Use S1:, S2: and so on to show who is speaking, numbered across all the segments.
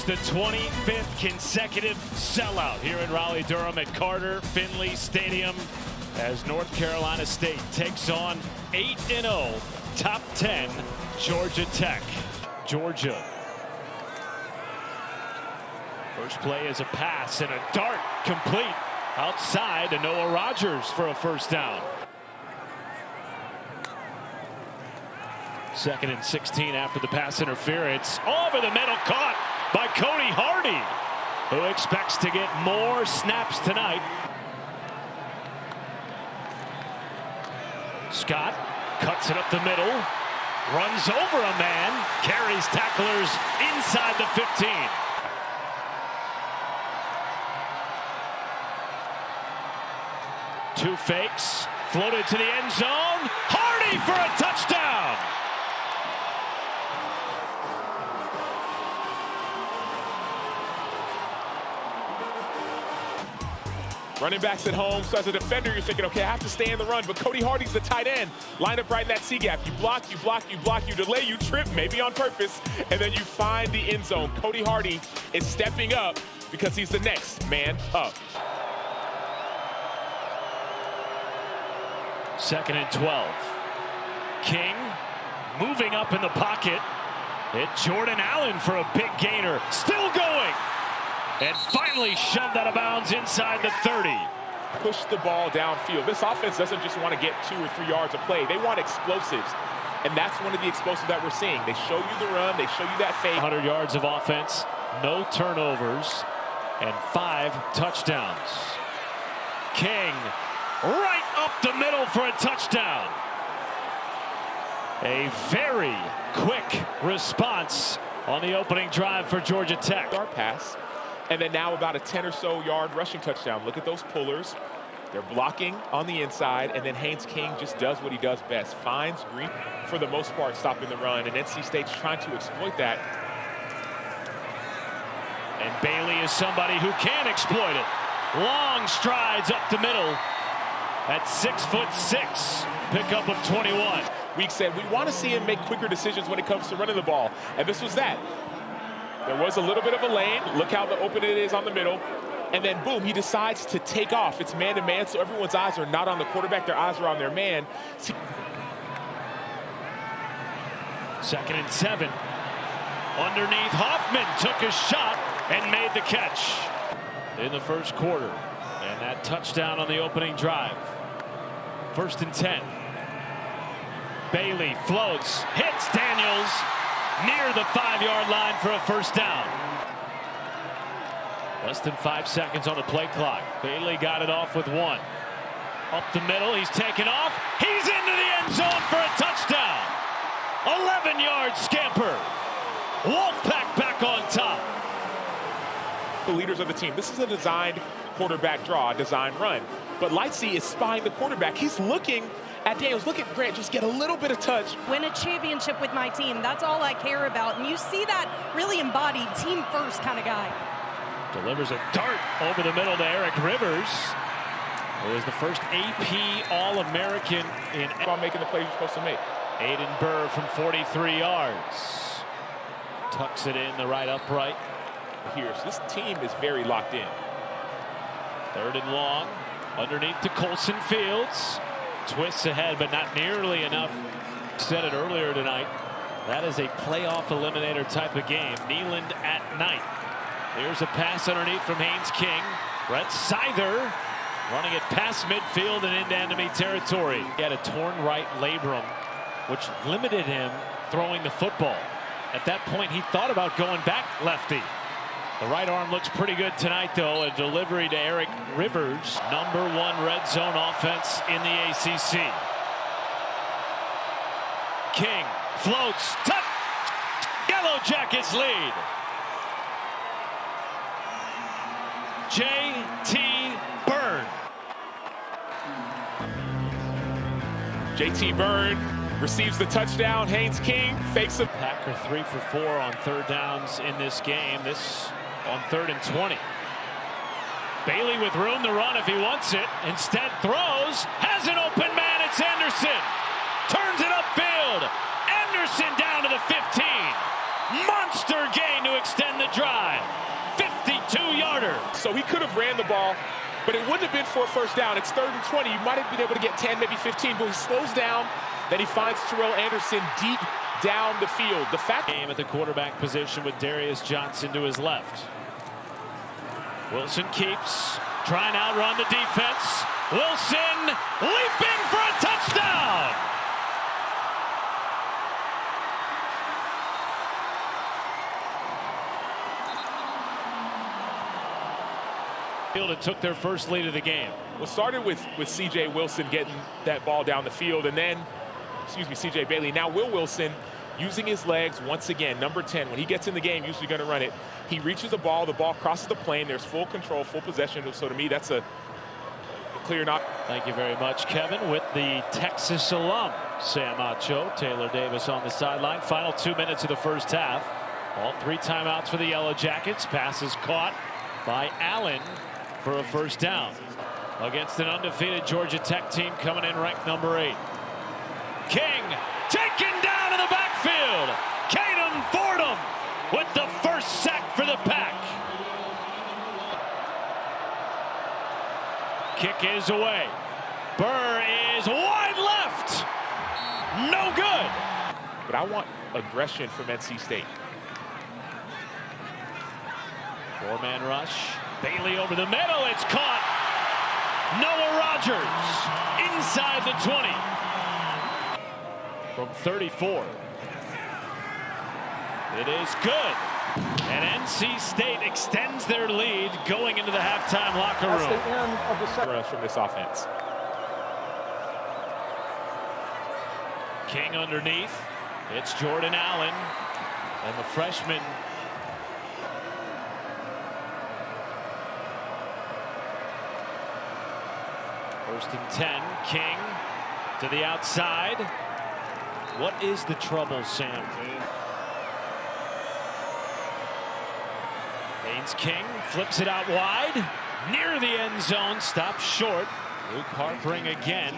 S1: the 25th consecutive sellout here in Raleigh-Durham at Carter Finley Stadium as North Carolina State takes on 8-0 top 10 Georgia Tech. Georgia. First play is a pass and a dart complete outside to Noah Rogers for a first down. 2nd and 16 after the pass interference. Over the middle, caught by Cody Hardy, who expects to get more snaps tonight. Scott cuts it up the middle, runs over a man, carries tacklers inside the 15. Two fakes, floated to the end zone. Hardy for a touchdown.
S2: Running backs at home, so as a defender, you're thinking, okay, I have to stay in the run, but Cody Hardy's the tight end. Line up right in that C-gap. You block, you block, you block, you delay, you trip, maybe on purpose, and then you find the end zone. Cody Hardy is stepping up because he's the next man up.
S1: 2nd and 12. King moving up in the pocket. Hit Jordan Allen for a big gainer. Still going. And finally shoved out of bounds inside the 30.
S2: Push the ball downfield. This offense doesn't just want to get 2 or 3 yards of play. They want explosives. And that's one of the explosives that we're seeing. They show you the run. They show you that fake.
S1: 100 yards of offense, no turnovers, and 5 touchdowns. King right up the middle for a touchdown. A very quick response on the opening drive for Georgia Tech.
S2: Our pass. And then now about a 10 or so yard rushing touchdown. Look at those pullers. They're blocking on the inside, and then Haynes King just does what he does best. Finds Green, for the most part, stopping the run, and NC State's trying to exploit that.
S1: And Bailey is somebody who can exploit it. Long strides up the middle at 6'6", pickup of 21.
S2: Week said we want to see him make quicker decisions when it comes to running the ball, and this was that. There was a little bit of a lane. Look how open it is on the middle. And then, boom, he decides to take off. It's man-to-man, so everyone's eyes are not on the quarterback. Their eyes are on their man.
S1: 2nd and 7. Underneath, Hoffman took a shot and made the catch in the first quarter. And that touchdown on the opening drive. 1st and 10. Bailey floats, hits Daniels near the 5-yard line for a first down. Less than 5 seconds on the play clock. Bailey got it off with 1. Up the middle, he's taken off. He's into the end zone for a touchdown. 11-yard scamper. Wolfpack back on top.
S2: The leaders of the team. This is a designed quarterback draw, a designed run. But Lightsey is spying the quarterback. He's looking at Daniels. Look at Grant, just get a little bit of touch.
S3: Win a championship with my team. That's all I care about. And you see that really embodied team first kind of guy.
S1: Delivers a dart over the middle to Eric Rivers, who is the first AP All-American in
S2: making the plays you're supposed to make.
S1: Aiden Burr from 43 yards. Tucks it in the right upright.
S2: Here, so this team is very locked in.
S1: 3rd and long, underneath to Colson Fields. Twists ahead, but not nearly enough. Said it earlier tonight. That is a playoff eliminator type of game. Neyland at night. Here's a pass underneath from Haynes King. Brett Seither running it past midfield and into enemy territory. He had a torn right labrum, which limited him throwing the football. At that point, he thought about going back lefty. The right arm looks pretty good tonight, though. A delivery to Eric Rivers. #1 red zone offense in the ACC. King floats. Touch! Yellow Jackets lead. J.T. Byrne.
S2: J.T. Byrne receives the touchdown. Haynes King fakes a
S1: Packer 3 for 4 on 3rd downs in this game. This on 3rd and 20. Bailey with room to run if he wants it. Instead throws. Has an open man. It's Anderson. Turns it upfield. Anderson down to the 15. Monster gain to extend the drive. 52-yarder.
S2: So he could have ran the ball, but it wouldn't have been for a first down. It's 3rd and 20. You might have been able to get 10, maybe 15, but he slows down. Then he finds Terrell Anderson deep down the field. The fact
S1: game at the quarterback position with Darius Johnson to his left. Wilson keeps trying to outrun the defense. Wilson leaping for a touchdown. And took their first lead of the game.
S2: Well, started with C.J. Wilson getting that ball down the field, and then, C.J. Bailey. Now Will Wilson using his legs once again. Number 10, when he gets in the game, usually going to run it. He reaches the ball crosses the plane. There's full control, full possession. So to me, that's a clear knock.
S1: Thank you very much, Kevin. With the Texas alum, Sam Acho, Taylor Davis on the sideline. Final 2 minutes of the first half. All 3 timeouts for the Yellow Jackets. Passes caught by Allen for a first down against an undefeated Georgia Tech team coming in ranked number 8. King taken down in the backfield. Caden Fordham with the first sack for the Pack. Kick is away. Burr is wide left. No good.
S2: But I want aggression from NC State.
S1: 4-man rush. Bailey over the middle. It's caught. Noah Rogers inside the 20. From 34. It is good. And NC State extends their lead going into the halftime locker room.
S2: That's the end of the second from this offense.
S1: King underneath. It's Jordan Allen. And the freshman first and 10. King to the outside. What is the trouble, Sam? Haynes King flips it out wide. Near the end zone. Stops short. Luke Harpring again.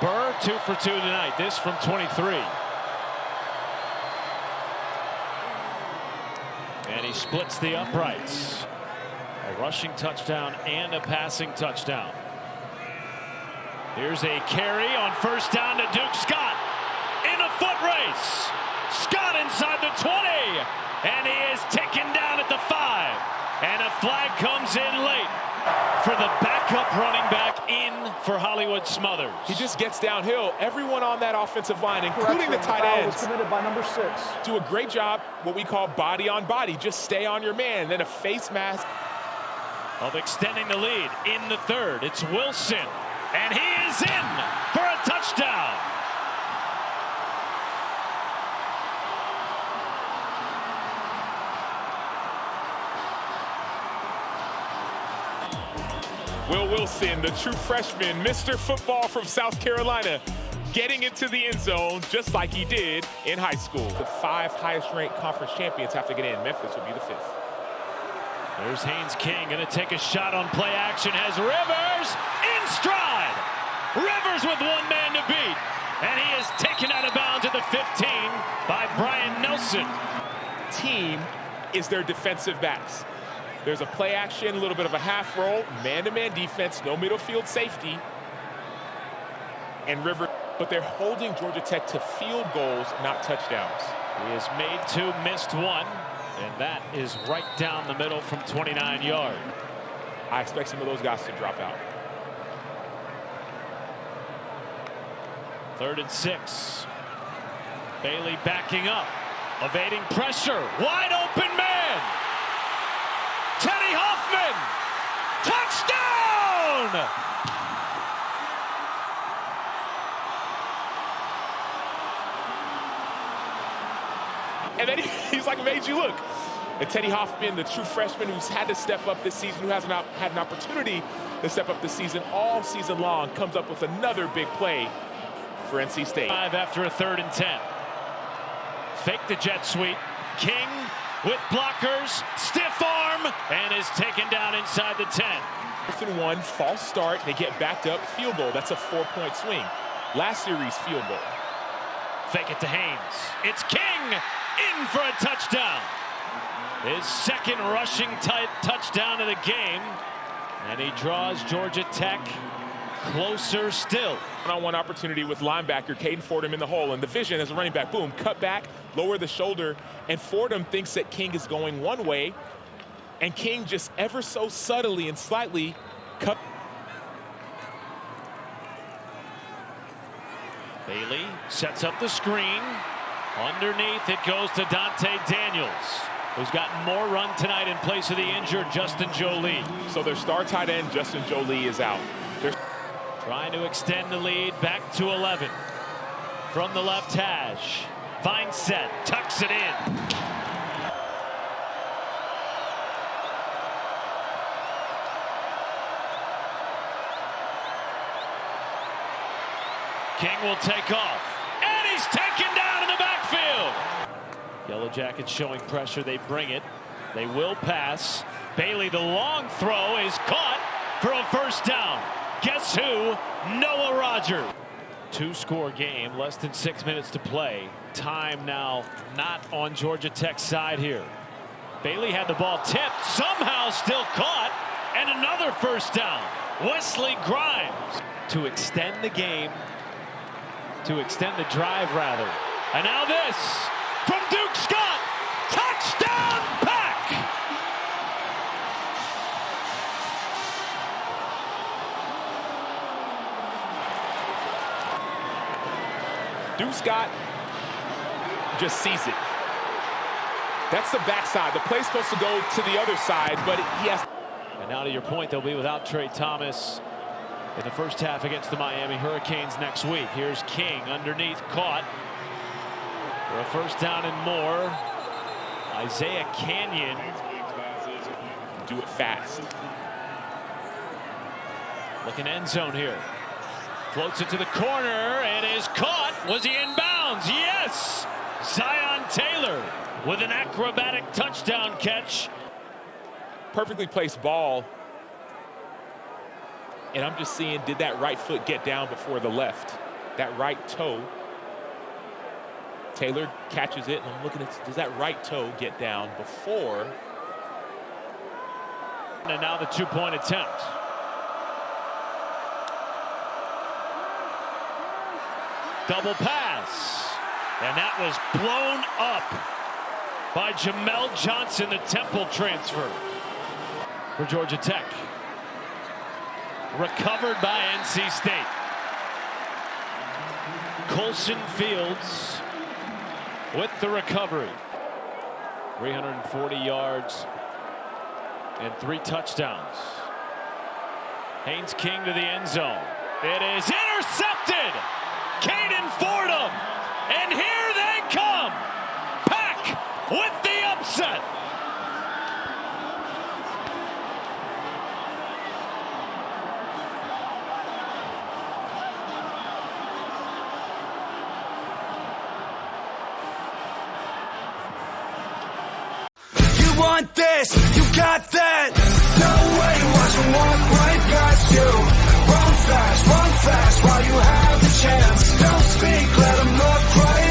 S1: Burr 2 for 2 tonight. This from 23. And he splits the uprights. A rushing touchdown and a passing touchdown. Here's a carry on first down to Duke Scott. In a foot race. Scott inside the 20. And he is taken down at the 5. And a flag comes in late for the backup running back in for Hollywood Smothers.
S2: He just gets downhill. Everyone on that offensive line, including the tight ends,
S4: committed by number 6.
S2: do a great job, what we call body on body. Just stay on your man. Then a face mask
S1: of extending the lead in the 3rd. It's Wilson. And he is in for a touchdown.
S2: Will Wilson, the true freshman, Mr. Football from South Carolina, getting into the end zone just like he did in high school. The 5 highest-ranked conference champions have to get in. Memphis will be the 5th.
S1: There's Haynes King going to take a shot on play action. Has Rivers in stride. Rivers with 1 man to beat. And he is taken out of bounds at the 15 by Brian Nelson.
S2: Team is their defensive backs. There's a play action, a little bit of a half roll, man-to-man defense, no middle field safety. And Rivers, but they're holding Georgia Tech to field goals, not touchdowns.
S1: He has made 2, missed 1. And that is right down the middle from 29 yards.
S2: I expect some of those guys to drop out.
S1: 3rd and 6. Bailey backing up, evading pressure. Wide open man. Teddy Hoffman. Touchdown!
S2: And then he's like, made you look. And Teddy Hoffman, the true freshman who's had to step up this season, who hasn't had an opportunity to step up this season all season long, comes up with another big play for NC State.
S1: 5 after a 3rd and 10. Fake the jet sweep. King with blockers, stiff arm, and is taken down inside the 10.
S2: 4th and 1, false start. They get backed up, field goal. That's a 4-point swing. Last series, field goal.
S1: Fake it to Haynes. It's King. King in for a touchdown. His second rushing touchdown of the game. And he draws Georgia Tech closer still.
S2: One-on-one opportunity with linebacker Caden Fordham in the hole, and the vision as a running back, boom, cut back, lower the shoulder, and Fordham thinks that King is going one way, and King just ever so subtly and slightly cut.
S1: Bailey sets up the screen. Underneath it goes to Dante Daniels, who's gotten more run tonight in place of the injured Justin Jolie.
S2: So their star tight end, Justin Jolie, is out. They're
S1: trying to extend the lead back to 11. From the left hash, finds set, tucks it in. King will take off, and he's taken down in the backfield. Yellow Jackets showing pressure, they bring it. They will pass. Bailey, the long throw, is caught for a first down. Guess who? Noah Rogers. Two-score game, less than 6 minutes to play. Time now not on Georgia Tech's side here. Bailey had the ball tipped, somehow still caught, and another first down. Wesley Grimes to extend the game, to extend the drive rather. And now this from Duke Scott. Touchdown Pack!
S2: Duke Scott just sees it. That's the backside. The play's supposed to go to the other side, but he has.
S1: And now to your point, they'll be without Trey Thomas in the first half against the Miami Hurricanes next week. Here's King underneath, caught for a first down and more. Isaiah Canyon.
S2: Do it fast.
S1: Looking end zone here. Floats it to the corner. It is caught. Was he in bounds? Yes! Zion Taylor with an acrobatic touchdown catch.
S2: Perfectly placed ball. And I'm just seeing, did that right foot get down before the left? That right toe. Taylor catches it, and I'm looking at, does that right toe get down before?
S1: And now the two-point attempt. Double pass. And that was blown up by Jamel Johnson, the Temple transfer for Georgia Tech. Recovered by NC State. Colson Fields with the recovery. 340 yards and 3 touchdowns. Haynes King to the end zone. It is intercepted. Caden Fordham. And here they come. Pack with the upset.
S4: You want this, you got that. No way, watch them walk right past you. Run fast while you have the chance. Don't speak, let them look right